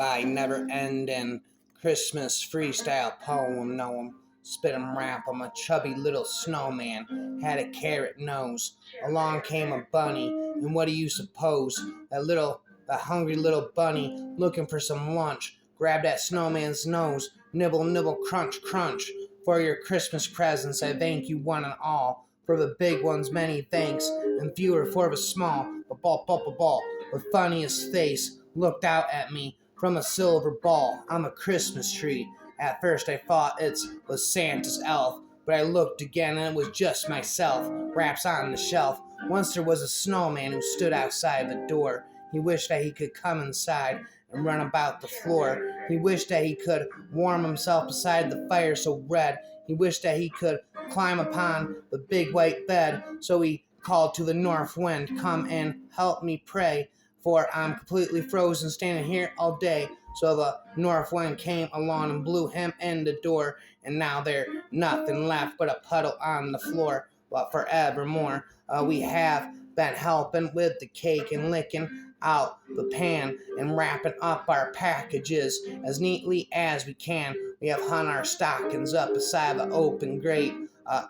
by never ending Christmas freestyle poem. Know 'em, spit 'em, rap 'em. A chubby little snowman had a carrot nose. Along came a bunny, and what do you suppose? That hungry little bunny looking for some lunch. Grabbed that snowman's nose, nibble, nibble, crunch, crunch. For your Christmas presents, I thank you one and all. For the big ones, many thanks, and fewer for the small. But ball, with funniest face, looked out at me from a silver ball. I'm a Christmas tree. At first I thought it was Santa's elf, but I looked again and it was just myself. Wraps on the shelf. Once there was a snowman who stood outside the door. He wished that he could come inside and run about the floor. He wished that he could warm himself beside the fire so red. He wished that he could climb upon the big white bed. So he called to the north wind, come and help me pray, for I'm completely frozen standing here all day. So the north wind came along and blew him in the door, and now there's nothing left but a puddle on the floor. But forevermore, we have been helping with the cake and licking out the pan and wrapping up our packages as neatly as we can. We have hung our stockings up beside the open grate,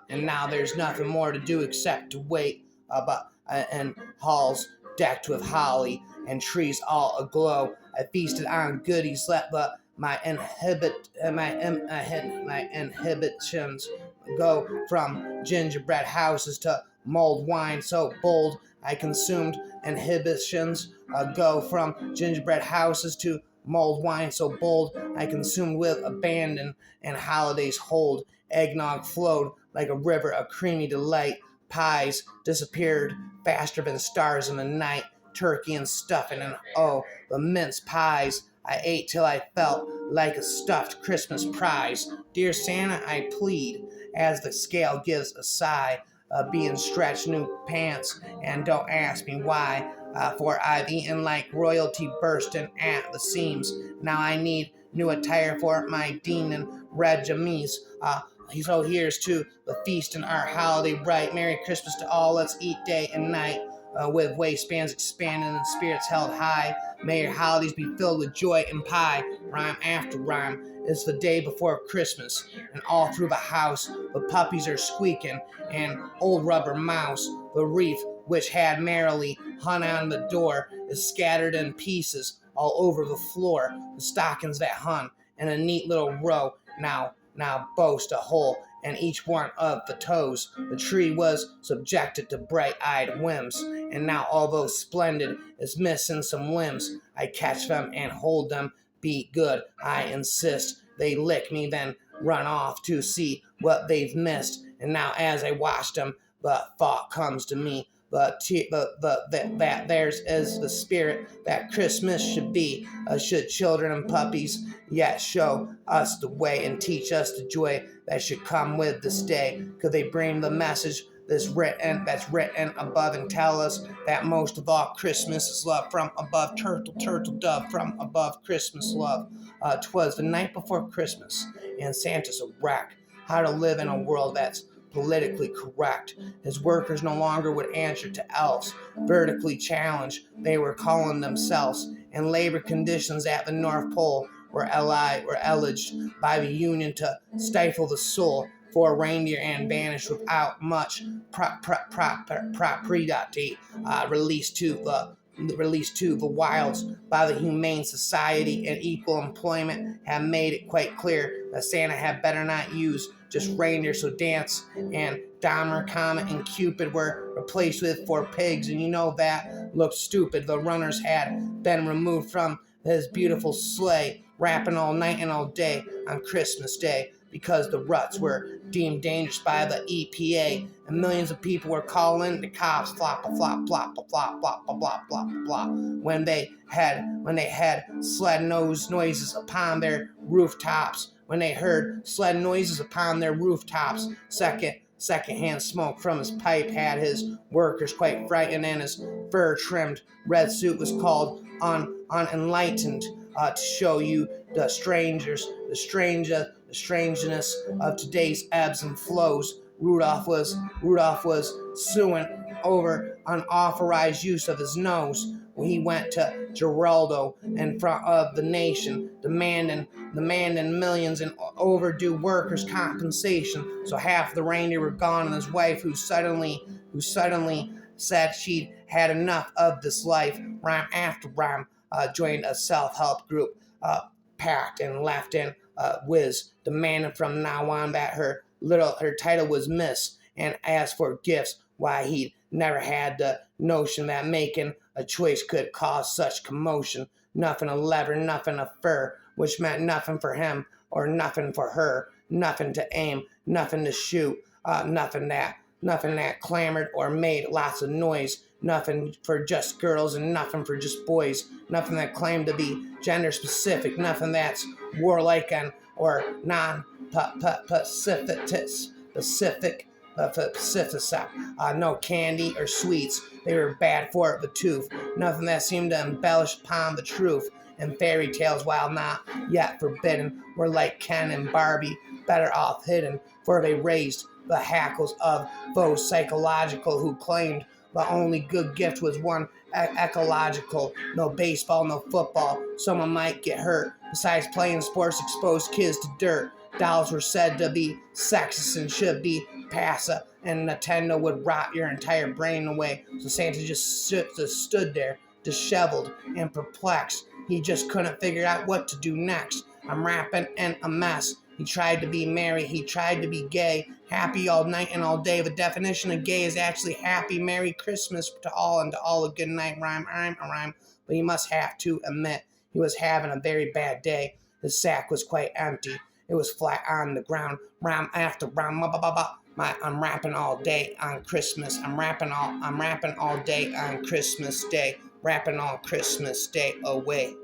and now there's nothing more to do except to wait. And halls decked with holly and trees all aglow. I feasted on goodies, let my inhibitions go from gingerbread houses to mulled wine so bold. I consumed inhibitions go from gingerbread houses to mulled wine so bold. I consumed with abandon, and holidays hold. Eggnog flowed like a river of creamy delight. Pies disappeared faster than stars in the night. Turkey and stuffing, and oh, the mince pies I ate till I felt like a stuffed Christmas prize. Dear Santa, I plead, as the scale gives a sigh, being stretched new pants, and don't ask me why, for I've eaten like royalty bursting at the seams. Now I need new attire for my dean and regimes. So here's to the feast and our holiday bright. Merry Christmas to all, let's eat day and night. With waistbands expanding and spirits held high. May your holidays be filled with joy and pie. Rhyme after rhyme. It's the day before Christmas, and all through the house the puppies are squeaking, and old rubber mouse, the wreath which had merrily hung on the door, is scattered in pieces all over the floor. The stockings that hung in a neat little row now boast a hole in each one of the toes. The tree was subjected to bright-eyed whims, and now, although splendid, is missing some limbs. I catch them and hold them. Be good, I insist. They lick me, then run off to see what they've missed. And now, as I watch them, the thought comes to me. That theirs is the spirit that Christmas should be. Should children and puppies yet show us the way and teach us the joy that should come with this day? Could they bring the message that's written above and tell us that most of all Christmas is love from above? Turtle dove from above, Christmas love. 'Twas the night before Christmas, and Santa's a wreck. How to live in a world that's politically correct. His workers no longer would answer to elves. Vertically challenged, they were calling themselves, and labor conditions at the North Pole were alleged by the Union to stifle the soul for a reindeer and banished without much propriety, released to the wilds by the Humane Society and Equal Employment have made it quite clear that Santa had better not use just reindeer, so Dance and Donner, Comet, and Cupid were replaced with 4 pigs, and you know that looked stupid. The runners had been removed from his beautiful sleigh, rapping all night and all day on Christmas Day, because the ruts were deemed dangerous by the EPA, and millions of people were calling the cops, flop, flop, flop, flop, flop, flop, flop, flop, when they had sled noises upon their rooftops. When they heard sled noises upon their rooftops, secondhand smoke from his pipe had his workers quite frightened, and his fur-trimmed red suit was called unenlightened to show you the strangeness of today's ebbs and flows. Rudolph was suing over unauthorized use of his nose. He went to Geraldo in front of the nation, demanding millions in overdue workers' compensation. So half the reindeer were gone, and his wife, who suddenly said she'd had enough of this life, rhyme after rhyme, joined a self-help group, packed and left in Wiz, demanding from now on that her title was Miss, and asked for gifts. Why, he'd never had the notion that making a choice could cause such commotion. Nothing of leather, nothing of fur, which meant nothing for him or nothing for her, nothing to aim, nothing to shoot, nothing that clamored or made lots of noise, nothing for just girls and nothing for just boys, nothing that claimed to be gender specific, nothing that's warlike and or non-pacific, no candy or sweets. They were bad for the tooth. Nothing that seemed to embellish upon the truth. And fairy tales, while not yet forbidden, were like Ken and Barbie, better off hidden, for they raised the hackles of those psychological who claimed the only good gift was one ecological. No baseball, no football. Someone might get hurt. Besides, playing sports exposed kids to dirt. Dolls were said to be sexist and should be passive, and Nintendo would rot your entire brain away. So Santa just stood there, disheveled and perplexed. He just couldn't figure out what to do next. I'm rapping in a mess. He tried to be merry, he tried to be gay, happy all night and all day. The definition of gay is actually happy, Merry Christmas to all, and to all a good night rhyme. But he must have to admit he was having a very bad day. His sack was quite empty. It was flat on the ground, rhyme after rhyme. I'm rapping all day on Christmas. I'm rapping all day on Christmas Day. Rapping all Christmas Day away.